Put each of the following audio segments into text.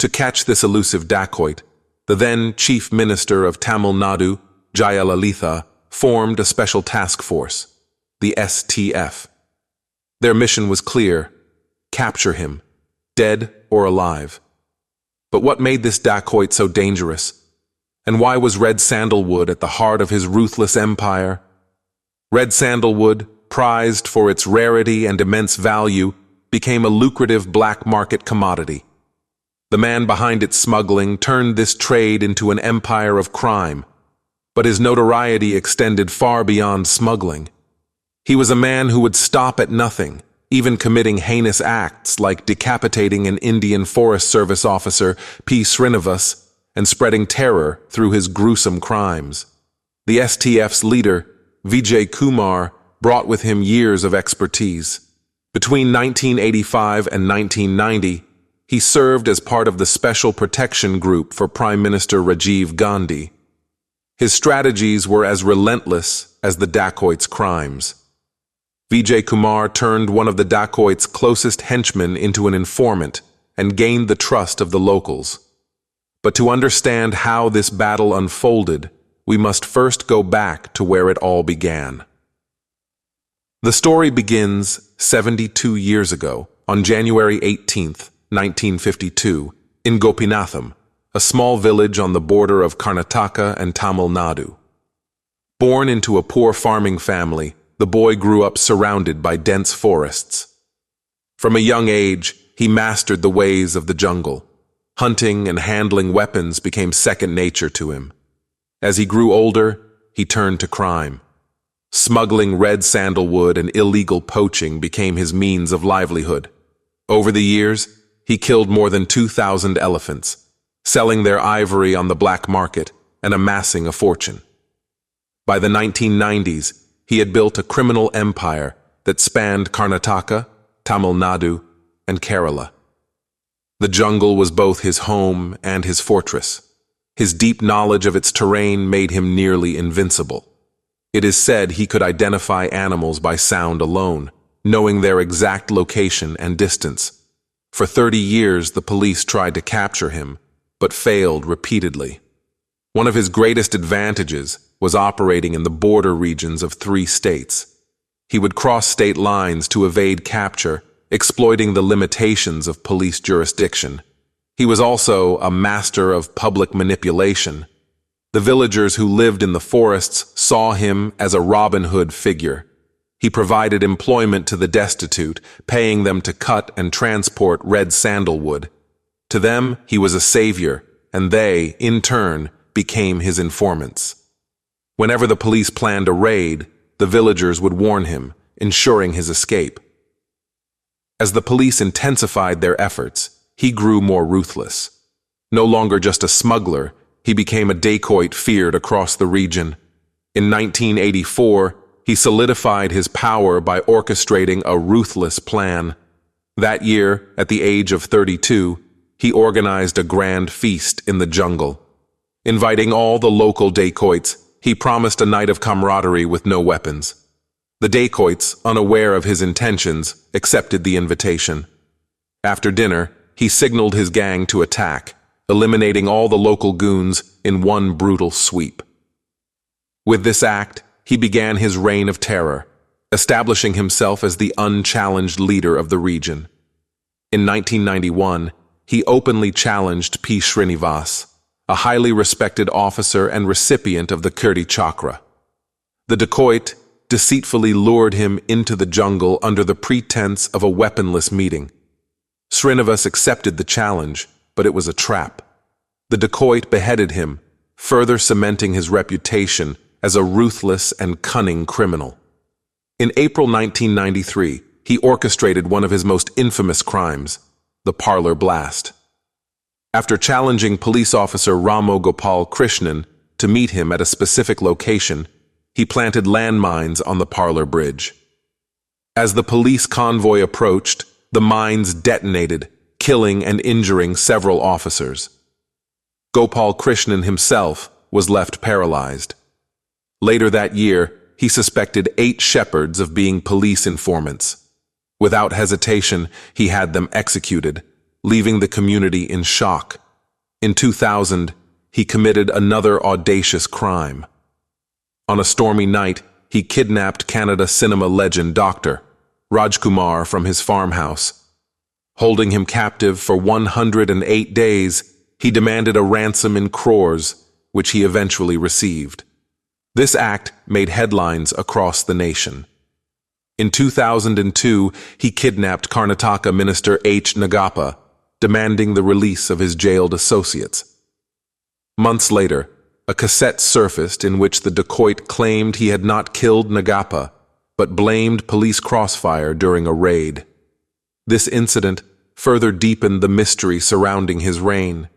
To catch this elusive dacoit, the then Chief Minister of Tamil Nadu, Jayalalitha, formed a special task force, the STF. Their mission was clear: capture him, dead or alive. But what made this dacoit so dangerous? And why was red sandalwood at the heart of his ruthless empire? Red sandalwood, prized for its rarity and immense value, became a lucrative black market commodity. The man behind its smuggling turned this trade into an empire of crime, but his notoriety extended far beyond smuggling. He was a man who would stop at nothing, even committing heinous acts like decapitating an Indian Forest Service officer, P. Srinivas, and spreading terror through his gruesome crimes. The STF's leader, Vijay Kumar, brought with him years of expertise. Between 1985 and 1990, he served as part of the Special Protection Group for Prime Minister Rajiv Gandhi. His strategies were as relentless as the dacoit's crimes. Vijay Kumar turned one of the dacoit's closest henchmen into an informant and gained the trust of the locals. But to understand how this battle unfolded, we must first go back to where it all began. The story begins 72 years ago, on January 18th, 1952, in Gopinatham, a small village on the border of Karnataka and Tamil Nadu. Born into a poor farming family, the boy grew up surrounded by dense forests. From a young age, he mastered the ways of the jungle. Hunting and handling weapons became second nature to him. As he grew older, he turned to crime. Smuggling red sandalwood and illegal poaching became his means of livelihood. Over the years, he killed more than 2,000 elephants, selling their ivory on the black market and amassing a fortune. By the 1990s, he had built a criminal empire that spanned Karnataka, Tamil Nadu, and Kerala. The jungle was both his home and his fortress. His deep knowledge of its terrain made him nearly invincible. It is said he could identify animals by sound alone, knowing their exact location and distance. For 30 years, the police tried to capture him, but failed repeatedly. One of his greatest advantages was operating in the border regions of 3 states. He would cross state lines to evade capture, exploiting the limitations of police jurisdiction. He was also a master of public manipulation. The villagers who lived in the forests saw him as a Robin Hood figure. He provided employment to the destitute, paying them to cut and transport red sandalwood. To them, he was a savior, and they, in turn, became his informants. Whenever the police planned a raid, the villagers would warn him, ensuring his escape. As the police intensified their efforts, he grew more ruthless. No longer just a smuggler, he became a dacoit feared across the region. In 1984, he solidified his power by orchestrating a ruthless plan. That year, at the age of 32, he organized a grand feast in the jungle. Inviting all the local dacoits, he promised a night of camaraderie with no weapons. The dacoits, unaware of his intentions, accepted the invitation. After dinner, he signaled his gang to attack, eliminating all the local goons in one brutal sweep. With this act, he began his reign of terror, establishing himself as the unchallenged leader of the region. In 1991, he openly challenged P. Srinivas, a highly respected officer and recipient of the Kirti Chakra. The dacoit deceitfully lured him into the jungle under the pretense of a weaponless meeting. Srinivas accepted the challenge, but it was a trap. The dacoit beheaded him, further cementing his reputation as a ruthless and cunning criminal. In April 1993, he orchestrated one of his most infamous crimes, the parlor blast. After challenging police officer Ramo Gopal Krishnan to meet him at a specific location, he planted landmines on the parlor bridge. As the police convoy approached, the mines detonated, killing and injuring several officers. Gopal Krishnan himself was left paralyzed. Later that year, he suspected 8 shepherds of being police informants. Without hesitation, he had them executed, leaving the community in shock. In 2000, he committed another audacious crime. On a stormy night, he kidnapped Kannada cinema legend Dr. Rajkumar from his farmhouse. Holding him captive for 108 days, he demanded a ransom in crores, which he eventually received. This act made headlines across the nation. In 2002, he kidnapped Karnataka Minister H. Nagappa, demanding the release of his jailed associates. Months later, a cassette surfaced in which the dacoit claimed he had not killed Nagappa, but blamed police crossfire during a raid. This incident further deepened the mystery surrounding his reign.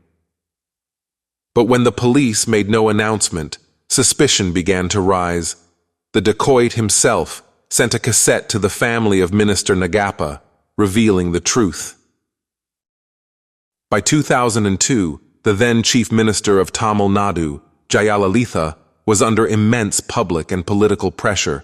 But when the police made no announcement, suspicion began to rise. The dacoit himself sent a cassette to the family of Minister Nagappa, revealing the truth. By 2002, the then Chief Minister of Tamil Nadu, Jayalalitha, was under immense public and political pressure.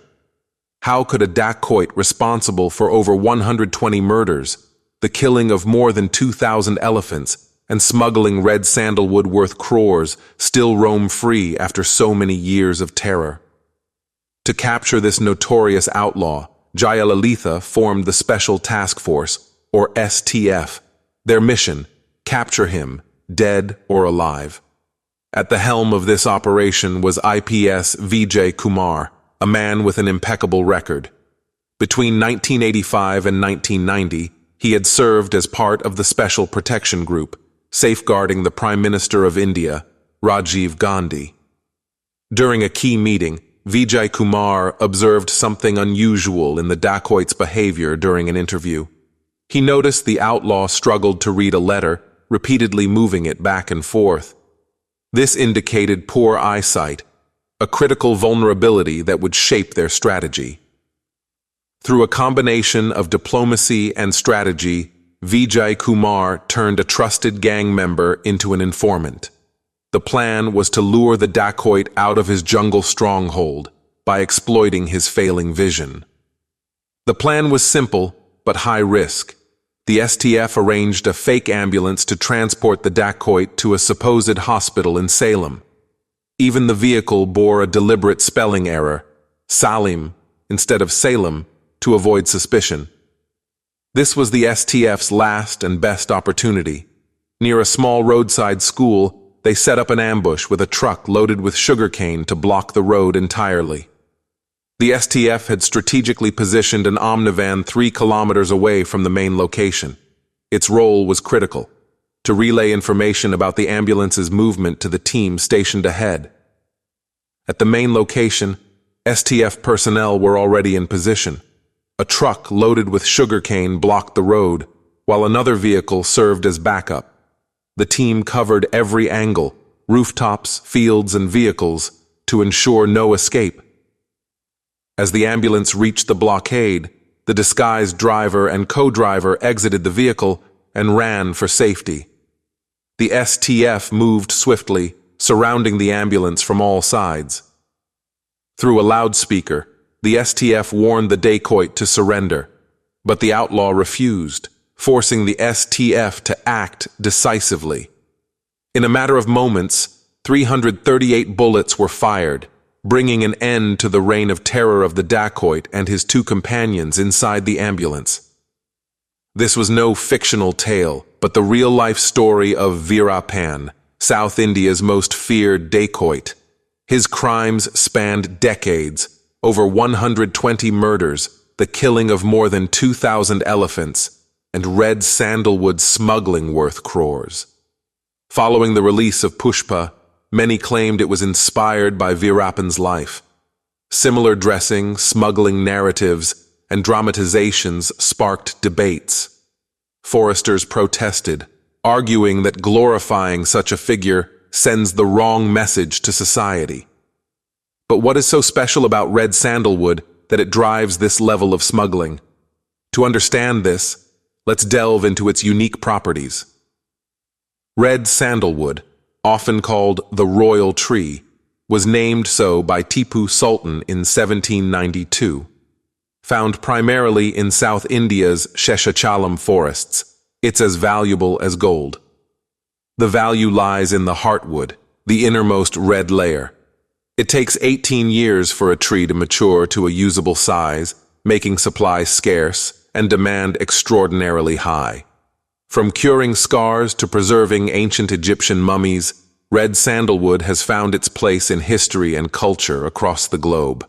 How could a dacoit responsible for over 120 murders, the killing of more than 2,000 elephants, and smuggling red sandalwood worth crores still roam free after so many years of terror? To capture this notorious outlaw, Jayalalitha formed the Special Task Force, or STF. Their mission: capture him, dead or alive. At the helm of this operation was IPS Vijay Kumar, a man with an impeccable record. Between 1985 and 1990, he had served as part of the Special Protection Group, safeguarding the Prime Minister of India, Rajiv Gandhi. During a key meeting, Vijay Kumar observed something unusual in the dacoit's behavior during an interview. He noticed the outlaw struggled to read a letter, repeatedly moving it back and forth. This indicated poor eyesight, a critical vulnerability that would shape their strategy. Through a combination of diplomacy and strategy, Vijay Kumar turned a trusted gang member into an informant. The plan was to lure the dacoit out of his jungle stronghold by exploiting his failing vision. The plan was simple, but high risk. The STF arranged a fake ambulance to transport the dacoit to a supposed hospital in Salem. Even the vehicle bore a deliberate spelling error, Salim instead of Salem, to avoid suspicion. This was the STF's last and best opportunity. Near a small roadside school, they set up an ambush with a truck loaded with sugarcane to block the road entirely. The STF had strategically positioned an omnivan 3 kilometers away from the main location. Its role was critical: to relay information about the ambulance's movement to the team stationed ahead. At the main location, STF personnel were already in position. A truck loaded with sugarcane blocked the road, while another vehicle served as backup. The team covered every angle, rooftops, fields, and vehicles, to ensure no escape. As the ambulance reached the blockade, the disguised driver and co-driver exited the vehicle and ran for safety. The STF moved swiftly, surrounding the ambulance from all sides. Through a loudspeaker, the STF warned the dacoit to surrender, but the outlaw refused, forcing the STF to act decisively. In a matter of moments, 338 bullets were fired, bringing an end to the reign of terror of the dacoit and his 2 companions inside the ambulance. This was no fictional tale, but the real-life story of Veerappan, South India's most feared dacoit. His crimes spanned decades, over 120 murders, the killing of more than 2,000 elephants, and red sandalwood smuggling worth crores. Following the release of Pushpa, many claimed it was inspired by Veerappan's life. Similar dressing, smuggling narratives, and dramatizations sparked debates. Foresters protested, arguing that glorifying such a figure sends the wrong message to society. But what is so special about red sandalwood that it drives this level of smuggling? To understand this, let's delve into its unique properties. Red sandalwood, often called the royal tree, was named so by Tipu Sultan in 1792. Found primarily in South India's Sheshachalam forests, It's as valuable as gold. The value lies in the heartwood, the innermost red layer. It takes 18 years for a tree to mature to a usable size, making supply scarce and demand extraordinarily high. From curing scars to preserving ancient Egyptian mummies, red sandalwood has found its place in history and culture across the globe.